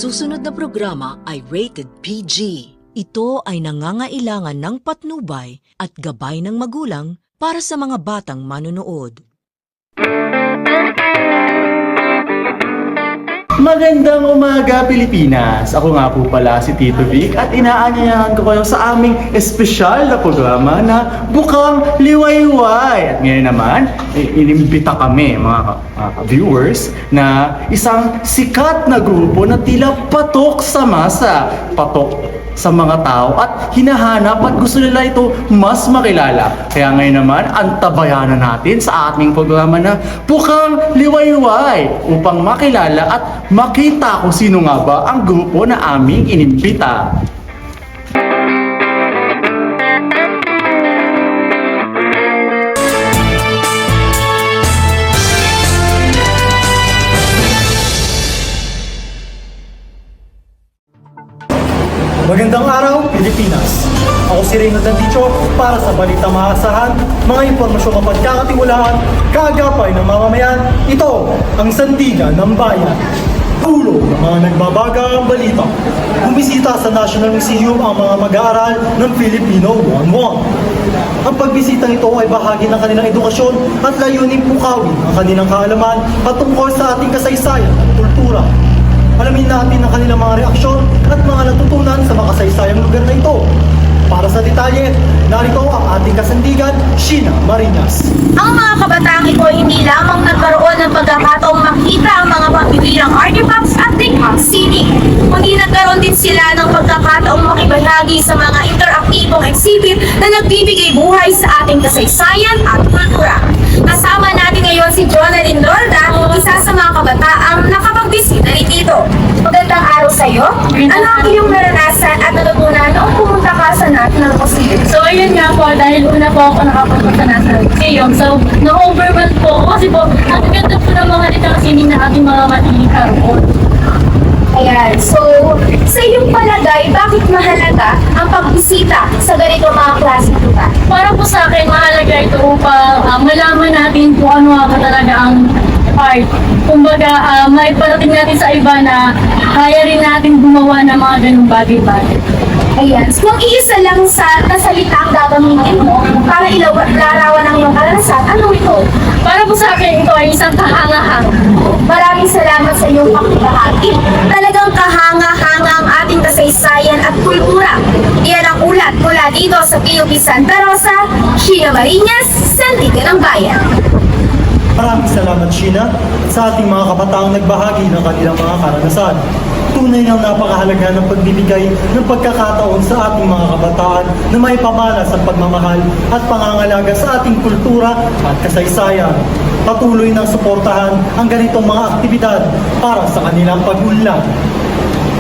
susunod na programa ay rated PG. Ito ay nangangailangan ng patnubay at gabay ng magulang para sa mga batang manonood. Magandang umaga, Pilipinas! Ako nga po pala si Tito Vic at inaanyayahan ko kayo sa aming espesyal na programa na Bukang Liwayway. At ngayon naman, inimbita kami mga viewers na isang sikat na grupo na tila patok sa masa. Patok sa mga tao at hinahanap at gusto nila ito mas makilala. Kaya ngayon naman, antabayanan natin sa ating programa na Bukang Liwayway upang makilala at makita kung sino nga ba ang grupo na aming inimbita. Magandang araw, Pilipinas! Ako si Reynald Anticho para sa Balita Maasahan, mga impormasyong mapagkakatiwalaan, kaagapay ng mamamayan. Ito ang Sandigan ng Bayan. Ulo ng mga nagbabagang balita. Bumisita sa National Museum ang mga mag-aaral ng Filipino 101. Ang pagbisitang ito ay bahagi ng kanilang edukasyon at layuning pukawin ang kanilang kaalaman patungkol sa ating kasaysayan at kultura. Alamin natin ang kanilang mga reaksyon at mga natutunan sa makasaysayang lugar na ito. Para sa detalye, narito ang ating kasandigan, Sheena Marinas. Ang mga kabataang ito hindi lamang nagkaroon ng pagkakataong makita ang mga pambibirang artifacts at likhang sining, kundi nagkaroon din sila ng pagkakataong makibahagi sa mga interaktibong exhibit na nagbibigay buhay sa ating kasaysayan at kultura. Kasama natin ngayon si Jonalyn Rolda, isa sa mga kabataang nakapagbisita rin dito. Magandang araw sa iyo. Ano ang iyong naranasan at natutunan noong pumunta ka sa National Museum? So ayun nga po, dahil una po ako nakapunta sa National Museum. So na-overwhelmed po ako kasi po, ang ganda po ng mga litang sining na ating mga matilikharoon. Ayan. So, sa iyong palagay, bakit mahalaga ang pagbisita sa ganito mga klaseng lugar? Para po sa akin, mahalaga ito upang malaman natin kung ano nga talaga ang art. Kumbaga, maiparating natin sa iba na kaya rin natin gumawa ng mga ganung bagay-bagay. Ayan. So, kung iisa lang na salita ang gagamitin mo para ilarawan ang iyong karanasan, ano ito? Para po sa akin, ito ay isang kahanga-hanga. Maraming salamat sa iyong pagbahagi. Talagang kahanga-hanga ang ating kasaysayan at kultura. Iyan ang ulat mula dito sa PUP Santa Rosa, Sheena Marinas, Sandigan ng Bayan. Maraming salamat, Sheena, sa ating mga kabataang nagbahagi ng kanilang mga karanasan. Tunay ng napakahalaga ng pagbibigay ng pagkakataon sa ating mga kabataan na may pamana sa pagmamahal at pangangalaga sa ating kultura at kasaysayan. Patuloy nang suportahan ang ganitong mga aktibidad para sa kanilang pag-unlad.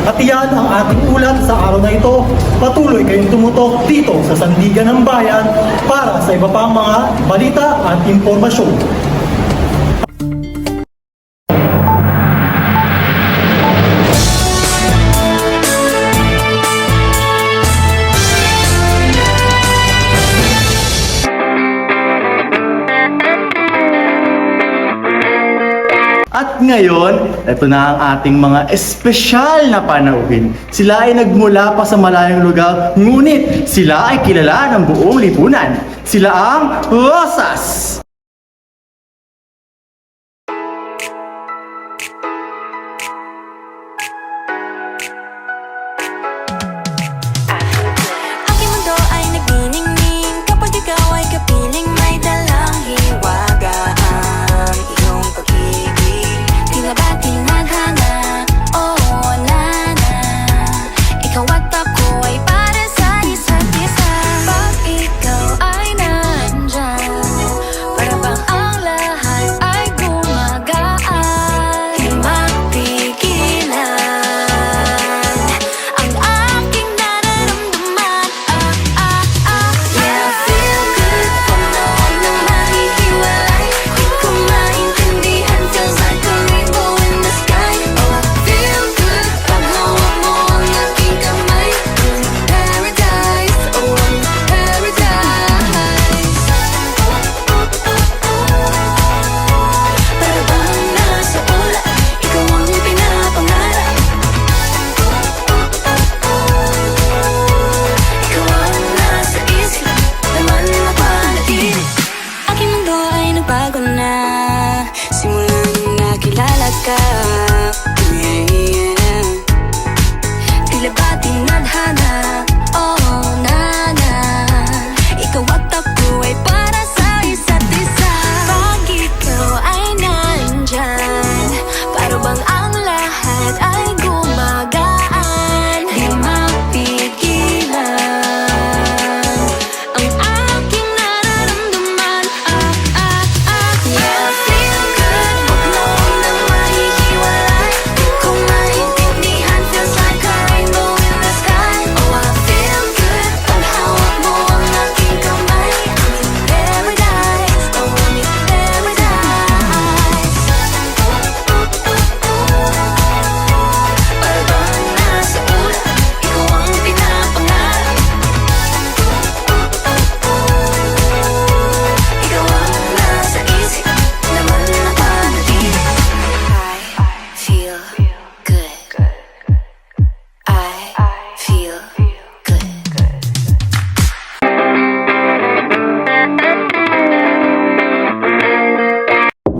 At iyan ang ating ulat sa araw na ito. Patuloy kayong tumutok dito sa Sandigan ng Bayan para sa iba pang mga balita at impormasyon. At ngayon, ito na ang ating mga espesyal na panauhin. Sila ay nagmula pa sa malayong lugar, ngunit sila ay kilala ng buong lipunan. Sila ang Rosas! Aking mundo ay nagniningning kapag ikaw ay kapiling may dalang hiwaga ang iyong pag-ibig. Tila ba tinadhana? Oo, nana. Ikaw at ako ay para sa isa't isa. Pag ikaw ay nandyan,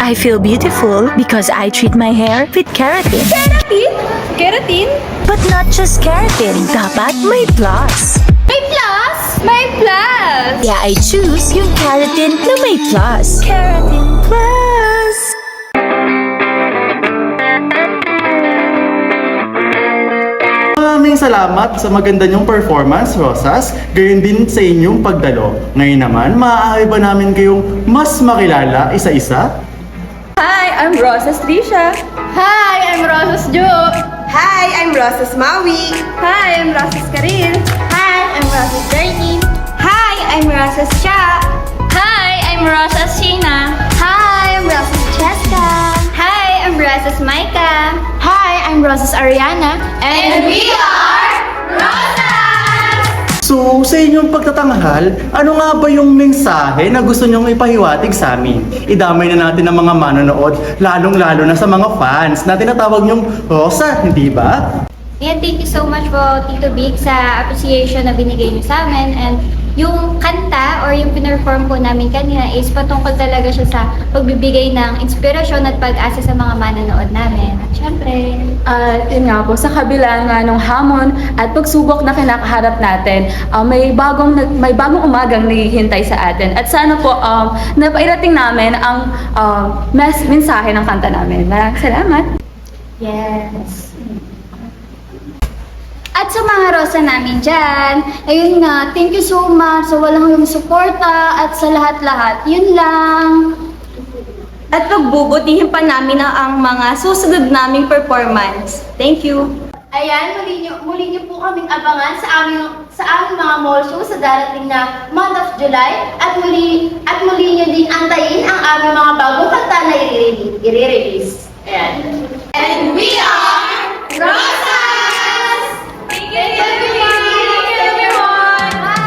I feel beautiful because I treat my hair with keratin. Keratin? Keratin? But not just keratin, dapat may plus. May plus? May plus! Kaya I choose yung keratin na may plus. Keratin Plus! Maraming salamat sa maganda niyong performance, Rosas. Gayon din sa inyong pagdalo. Ngayon naman, maaari ba namin kayong mas makilala isa-isa? Hi, I'm Rosas Trisha. Hi, I'm Rosas Jo. Hi, I'm Rosas Maui. Hi, I'm Rosas Karil. Hi, I'm Rosas Darlene. Hi, I'm Rosas Cha. Hi, I'm Rosas Sheena. Hi, I'm Rosas Cheska. Hi, I'm Rosas Micah. Hi, I'm Rosas Ariana. And we are Rosas! So, sa inyong pagtatanghal, ano nga ba yung mensahe na gusto nyong ipahiwatig sa amin? Idamay na natin ang mga manonood, lalong-lalo na sa mga fans na tinatawag nyong Rosa, hindi ba? And thank you so much po, Tito Big, sa appreciation na binigay niyo sa amin. And yung kanta or yung pinerform po namin kanina is patungkol talaga siya sa pagbibigay ng inspirasyon at pag-asa sa mga manonood namin. At syempre, Yun nga po, sa kabila nga ng hamon at pagsubok na kinakaharap natin, may bagong umagang naghihintay sa atin. At sana po, napairating namin ang mensahe ng kanta namin. Maraming salamat! yes! At sa mga Rosa namin dyan, ayun nga, thank you so much sa walang yung suporta at sa lahat-lahat. Yun lang. At pagbubutihin pa namin ang mga susunod naming performance. Thank you! Ayan, muli niyo po kaming abangan sa aming mga mall show sa darating na month of July at muli niyo din antayin ang aming mga bagong kanta na i-release. Ayan. And we are Rosas! Thank you everyone! Bye!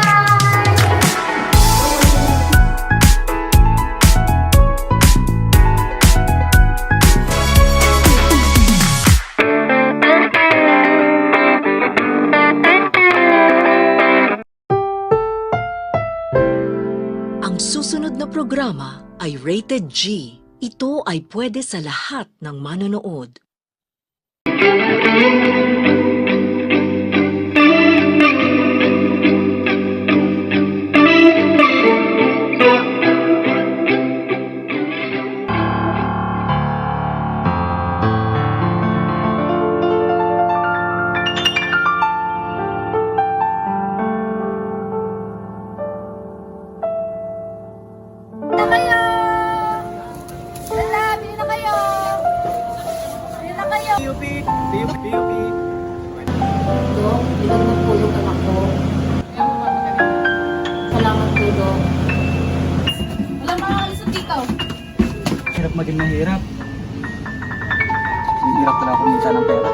Ang susunod na programa ay Rated G. Ito ay pwede sa lahat ng manonood. Hirap maging mahirap. Hirap talaga kumita ng pera.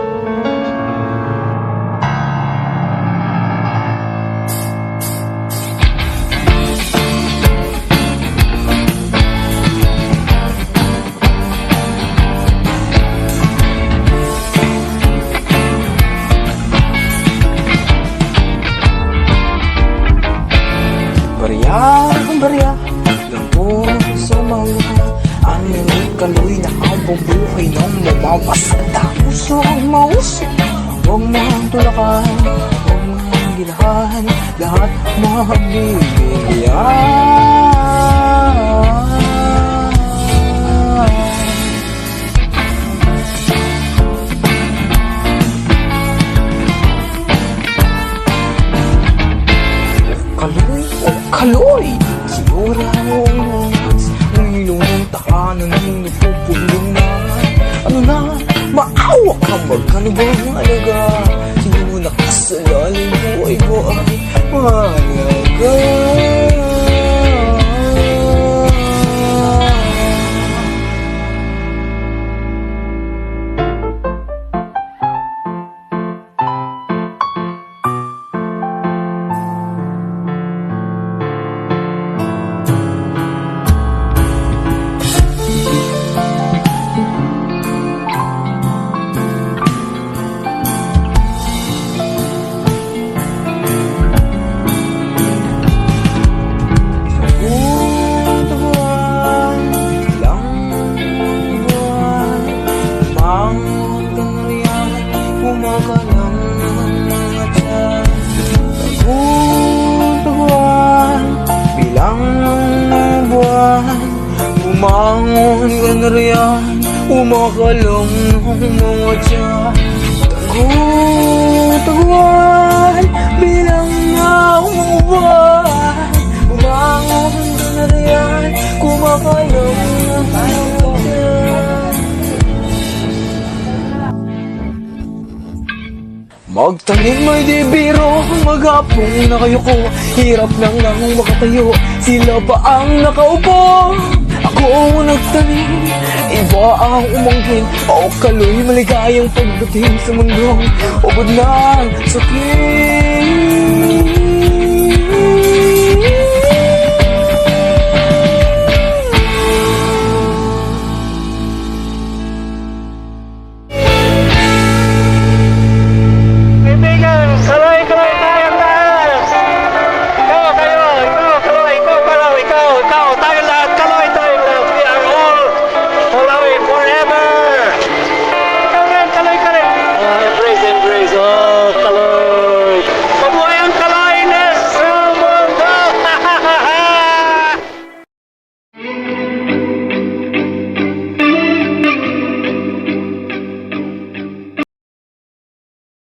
Barya, lambo sa mga aming kaloy na habang buhay ng mamawas. Puso ang mausok, huwag mo ang tulakan, huwag mo ang gilahan, lahat magbibigyan. Kaloy! Sigura mo ang ilong ng tahanan ng napupulong na ano na, maawa ka magkano bang alaga? Sino nakasalaling buhay mo ay mahalaga? na riyan, umakalong ng mga tiyan. Taguan, bilang na umuwan. Umangon na riyan, kumakalong ng mga tiyan. Magtanim may di biro, maghapong na kayo ko. Hirap lang nang makatayo, sila pa ang nakaupo. Ako ang nagtanim, iba ang umangkin. O kaloy maligayang pagdating sa mundong ubod ng sakit.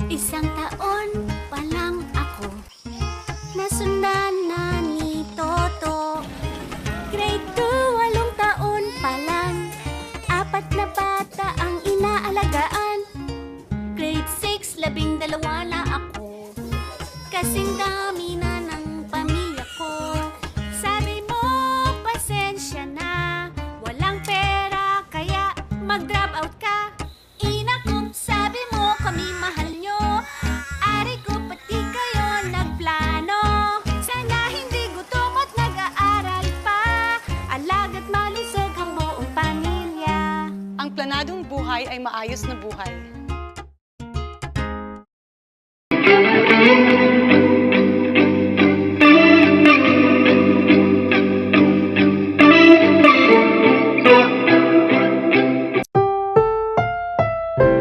Isang taon pa lang ako, nasundan na ni Toto. Grade 2, 8 taon pa lang, 4 na bata ang inaalagaan. Grade 6, 12 na ako, kasing dami na ng pamilya ko. Sabi mo, pasensya na, walang pera kaya mag-drop out ka. Inakom, sabi mo kami mahal nyo. Ari ko pati kayo nagplano. Sana hindi gutom at nag-aaral pa. Alaga't malusog ang buong pamilya. Ang planadong buhay ay maayos na buhay.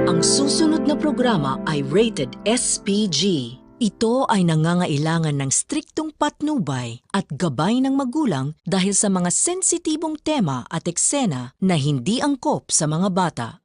Ang susunod na programa ay rated SPG. Ito ay nangangailangan ng striktong patnubay at gabay ng magulang dahil sa mga sensitibong tema at eksena na hindi angkop sa mga bata.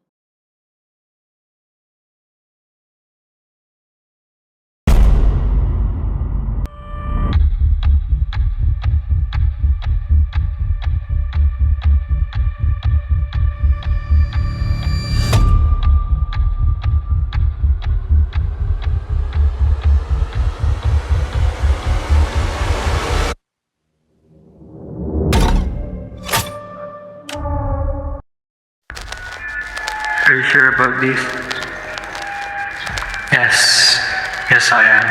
Are you sure about this? Yes. Yes, I am.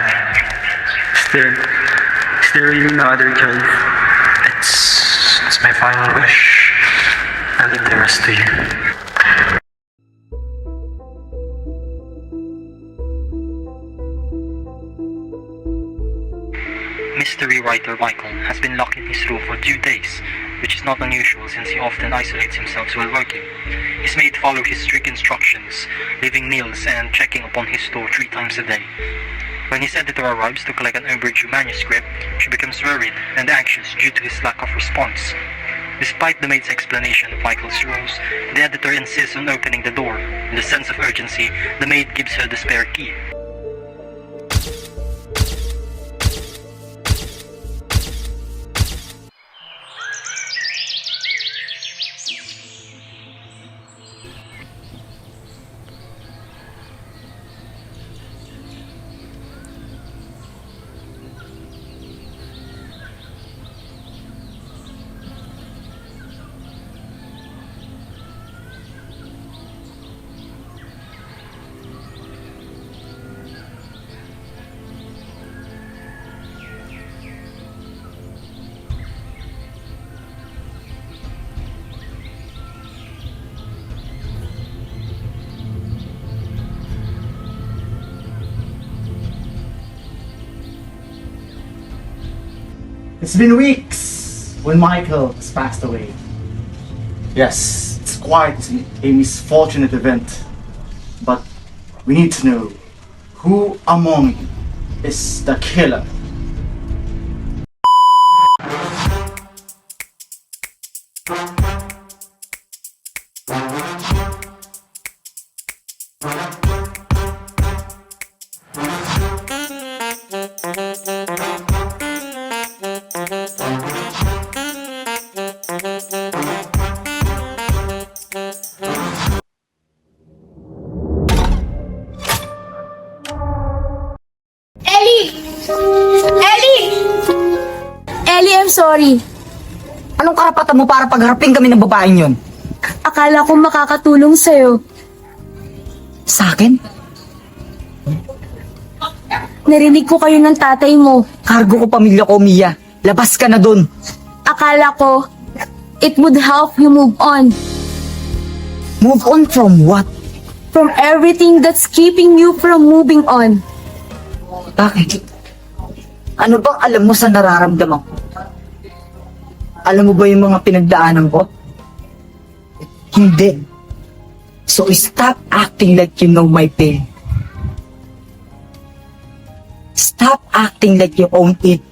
Is there really no other choice? It's my final wish. I'll leave the rest to you. Mystery writer Michael has been locked in his room for 2 days, which is not unusual since he often isolates himself while working. He's made to follow his strict instructions, leaving meals and checking upon his store 3 times a day. When his editor arrives to collect an overdue manuscript, she becomes worried and anxious due to his lack of response. Despite the maid's explanation of Michael's rules, the editor insists on opening the door. In the sense of urgency, the maid gives her the spare key. It's been weeks when Michael has passed away. Yes, it's quite a misfortunate event, but we need to know who among you is the killer. Ellie! Ellie! Ellie, I'm sorry. Anong karapatan mo para pagharapin kami ng babaeng yon? Akala ko makakatulong sa'yo. Sa akin? Narinig ko kayo ng tatay mo. Kargo ko pamilya ko, Mia. Labas ka na dun. Akala ko, it would help you move on Move on from what? from everything that's keeping you from moving on. Bakit? Ano bang alam mo sa nararamdaman ko? Alam mo ba yung mga pinagdaanan ko? Hindi. So stop acting like you know my pain. Stop acting like you own it.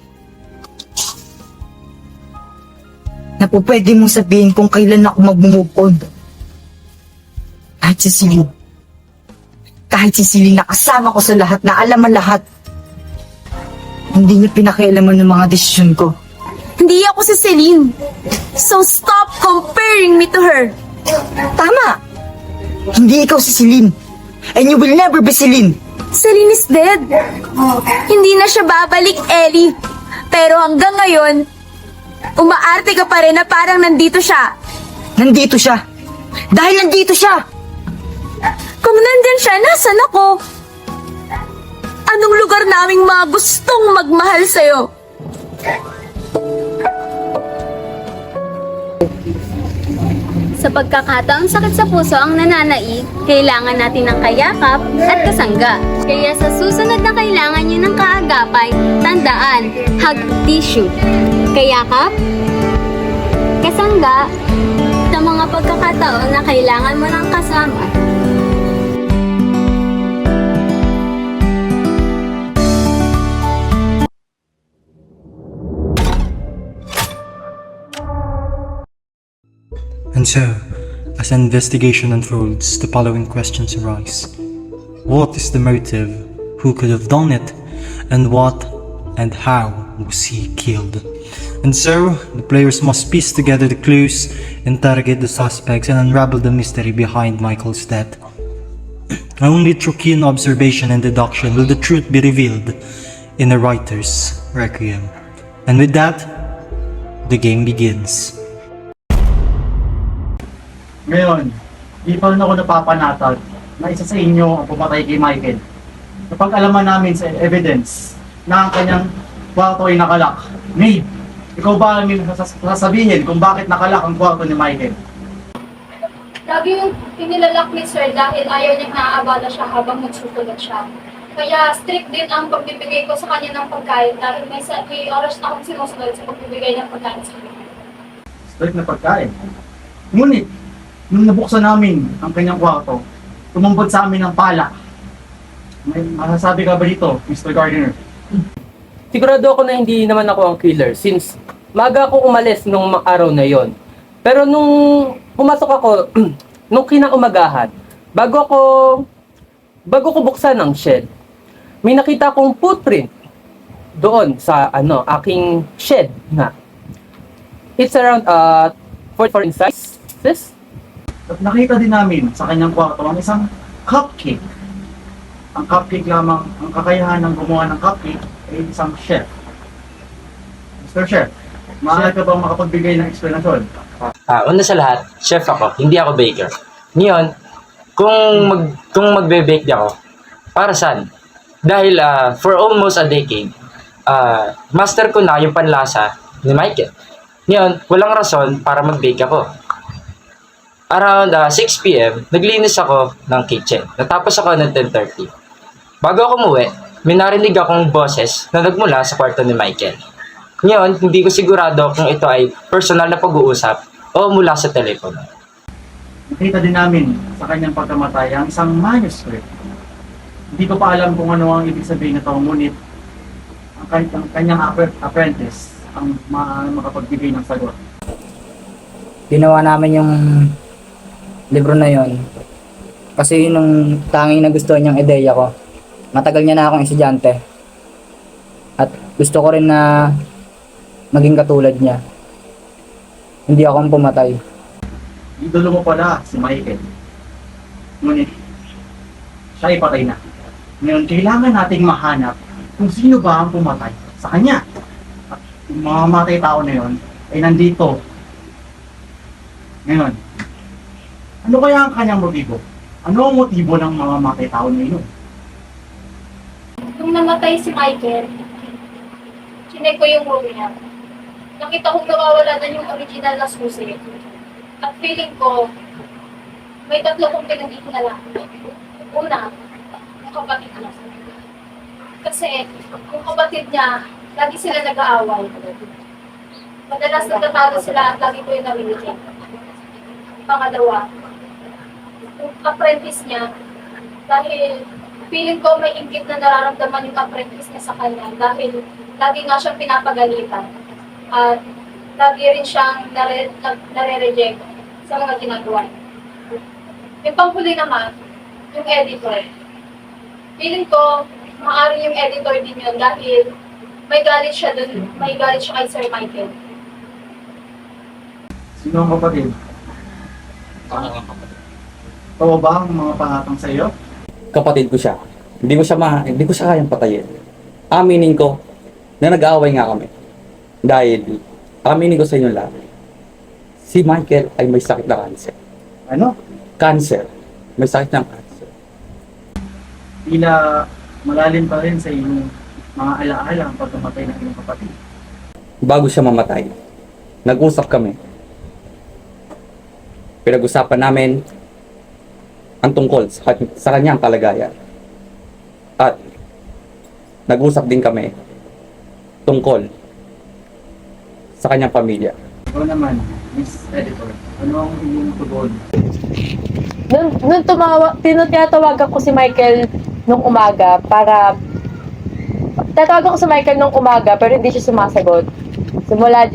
Na po pwede mong sabihin kung kailan ako mag-move on. Kahit si Celine. Kahit si Celine nakasama ko sa lahat, na alam ang lahat. Hindi niya pinakialaman ng mga desisyon ko. Hindi ako si Celine. So stop comparing me to her. Tama! Hindi ikaw si Celine. And you will never be Celine. Celine is dead. Hindi na siya babalik, Ellie. Pero hanggang ngayon, umaarte ka pa rin na parang nandito siya. Nandito siya. Dahil nandito siya. Kung nandyan siya, nasan ako? Anong lugar naming mga gustong magmahal sa'yo? Sa pagkakataong sakit sa puso ang nananaig, kailangan natin ng kayakap at kasangga. Kaya sa susunod na kailangan nyo ng kaagapay, tandaan, hug tissue. Kayakap, kasangga, sa mga pagkakataon na kailangan mo ng kasama. And so, as an investigation unfolds, the following questions arise. What is the motive? Who could have done it? And what and how was he killed? And so, the players must piece together the clues, interrogate the suspects, and unravel the mystery behind Michael's death. Only through keen observation and deduction will the truth be revealed in a writer's requiem. And with that, the game begins. Ngayon, di pa rin ako napapanatag na isa sa inyo ang pumatay kay Michael. Napag-alaman namin sa evidence na ang kanyang kwarto ay nakalak. Maid, ikaw ba ang sasabihin kung bakit nakalak ang kwarto ni Michael? Lagi yung inilalak ni Sir dahil ayaw niyang naaabala siya habang nagsusulat siya. Kaya strict din ang pagbibigay ko sa kanya ng pagkain dahil may oras na akong sinusunod sa pagbibigay ng pagkain sa kanya. Strict na pagkain. Ngunit, nung nabuksan namin ang kanyang kwarto, tumumbod sa amin ng pala. May masasabi ka ba dito, Mr. Gardner? Sigurado ako na hindi naman ako ang killer since maaga ako umalis nung araw na yon. Pero nung pumasok ako, nung kinaumagahan, bago ko buksan ang shed, may nakita akong footprint doon sa aking shed na. It's around 44 in size. At nakita din namin sa kanyang kwarto ang isang cupcake. Ang cupcake lamang, ang kakayahan ng gumawa ng cupcake ay isang chef. Mr. Chef, maaari ka bang makapagbigay ng eksplanasyon? Una sa lahat, chef ako, hindi ako baker. Ngayon, kung magbe-bake di ako, para saan? Dahil for almost a decade, master ko na yung panlasa ni Michael. Ngayon, walang rason para mag-bake ako. Around 6 p.m., naglinis ako ng kitchen. Natapos ako ng 10:30. Bago ako umuwi, may narinig akong boses na nagmula sa kwarto ni Michael. Ngayon, hindi ko sigurado kung ito ay personal na pag-uusap o mula sa telepono. Nakita din namin sa kanyang pagkamatay ang isang manuscript. Hindi ko pa alam kung ano ang ibig sabihin nito, ngunit ang kanyang apprentice ang makapagbigay ng sagot. Ginawa namin yung libro na yon Kasi yun ang tanging nagustuhan niyang ideya ko. Matagal niya na akong estudyante. At gusto ko rin na maging katulad niya. Hindi ako ang pumatay. Idolo mo pala si Michael. Ngunit, siya ay patay na. Ngayon, kailangan nating mahanap kung sino ba ang pumatay sa kanya. At yung mga matay tao na yun ay nandito. Ngayon, ano kaya ang kanyang motibo? Ano ang motibo ng mga matay tao na yun? Nung namatay si Michael, chinek ko yung movie niya. Nakita kong nawawala na yung original na susi. At feeling ko, may tatlo kong pinag-ito na lang. Una, yung kapatid niya. Kasi, yung kapatid niya, lagi sila nag-aaway. Madalas nagtatalo sila at lagi ko yung narinig. Pangalawa, yung apprentice niya, dahil feeling ko may inggit na nararamdaman yung apprentice niya sa kanya dahil lagi nga siyang pinapagalitan at lagi rin siyang nare-reject sa mga ginagawa niya. Yung panghuli naman, yung editor. Feeling ko, maaari yung editor din yun dahil may galit siya dun, may galit siya kay Sir Michael. Sino ang kapatid? Tawa ba ang mga pangatang sa iyo? Kapatid ko siya. Hindi ko siya kayang patayin. Aminin ko na nag-aaway nga kami. Dahil, aminin ko sa inyo lahat, si Michael ay may sakit na cancer. Ano? Cancer. May sakit ng cancer. Tila malalim pa rin sa iyong mga alaala ang pagkamatay ng iyong kapatid. Bago siya mamatay, nag-usap kami. Pinag-usapan namin ang tungkol sa kanyang kalagayan. At nag-usap din kami tungkol sa kanyang pamilya. Ikaw naman, Miss Editor, ano ang iyong tugon? Nung tinatawagan ko si Michael nung umaga para tatawagan ko si Michael nung umaga pero hindi siya sumasagot. Simula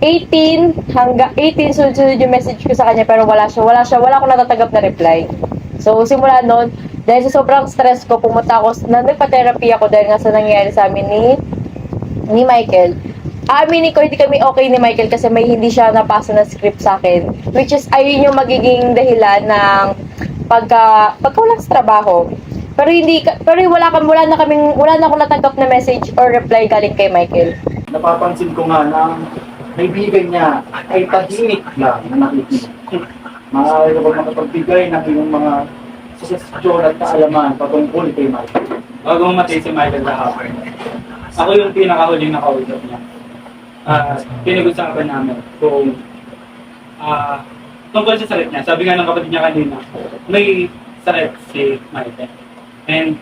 18 hanggang 18 sunod yung message ko sa kanya pero wala akong natatanggap na reply. So simula noon, dahil sa sobrang stress ko, pumunta ako, nagpa-therapy ako dahil nga sa nangyayari sa amin ni Michael. Aaminin ko, hindi kami okay ni Michael kasi may hindi siya napasa na script sa akin. Which is, ayun yung magiging dahilan ng pagka walang sa trabaho. Pero wala na akong natanggap na message or reply galing kay Michael. Napapansin ko nga na ang kaibigan niya ay tahimik lang na nakikinig. Maaari ko makapagbigay ng iyong mga suggestion at kaalaman patungkol kay Michael. Bago mamatay si Michael kahapon, ako yung pinakahuling nakausap niya. Pinag-usapan namin kung tungkol sa sakit niya. Sabi nga ng kapatid niya kanina, may sakit si Michael. And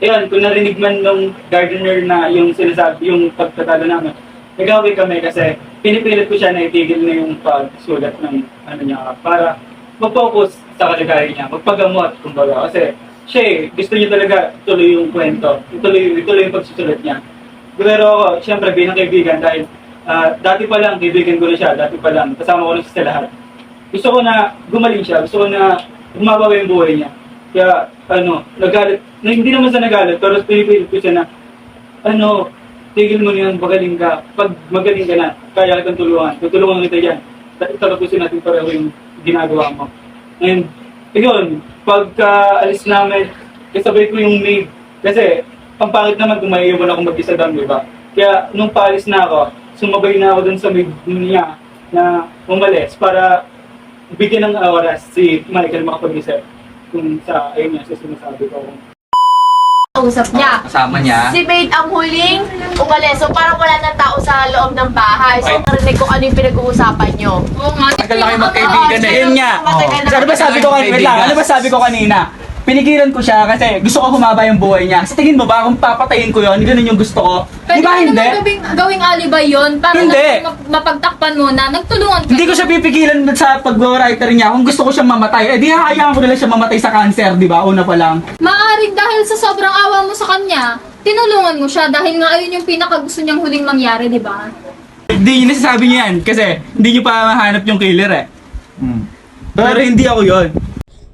yun, kung narinig man nung gardener na yung sinasabi, yung pagtatalo namin, nag-away kami kasi pinipilit ko siya na itigil na yung pagsulat ng ano niya para mag-focus sa kalagayan niya, magpagamot, kumbaga. Kasi siya gusto niya talaga tuloy yung kwento, ituloy yung pagsusulat niya. Pero ako, siyempre bilang kaibigan dahil dati pa lang, kaibigan ko na siya, dati pa lang, kasama ko na siya sa lahat. Gusto ko na gumaling siya, gusto ko na bumabawi yung buhay niya. Kaya, nagalit, hindi naman sa nagalit, pero pinipilit ko siya na, tigil mo niyan, magaling ka. Pag magaling ka na, kaya kitang tulungan. Tutulungan kita yan. Tatapusin natin pareho yung ginagawa mo. And, yun, pagka alis namin, kasabay ko yung maid. Kasi, ang pangit naman kung may iwan akong mag-isa doon, di ba? Kaya, nung paalis na ako, sumabay na ako dun sa maid niya na umalis para bigyan ng oras si Michael makapag-isip kung sa, ayun niya, sa sinasabi ko. Usap niya. Kasama niya. Si Maid ang huling umalis. So parang wala nang tao sa loob ng bahay. So narinig ko ano yung pinag-uusapan nyo. Tagal na kayo magkaibigan eh. Yun nga. Ano ba sabi ko kanina? Pinigilan ko siya kasi gusto ko humaba yung buhay niya. Sa tingin mo ba kung papatayin ko yun, ganun yung gusto ko? Di ba hindi? Gawing alibay yun para Hindi. mapagtakpan mo na nagtulungan ka. Hindi ko siya pipigilan sa pag-writer niya kung gusto ko siyang mamatay. Eh di hayaan ko nila siya mamatay sa cancer, di ba? Una pa lang. Maaring dahil sa sobrang awa mo sa kanya, tinulungan mo siya dahil nga ayun yung pinakagusto niyang huling mangyari, di ba? Hindi niyo nasasabi niya yan kasi hindi niyo pa mahanap yung killer eh. Pero hindi ako yun.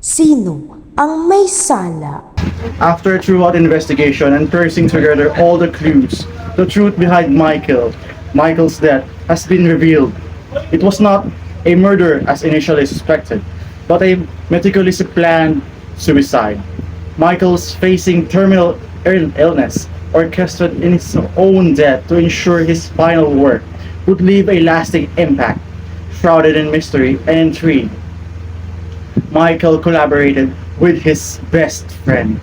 Sino ang may sala? After a thorough investigation and piecing together all the clues, the truth behind Michael's death has been revealed. It was not a murder as initially suspected, but a meticulously planned suicide. Michael's facing terminal illness orchestrated in his own death to ensure his final work would leave a lasting impact, shrouded in mystery and intrigue. Michael collaborated with his best friend,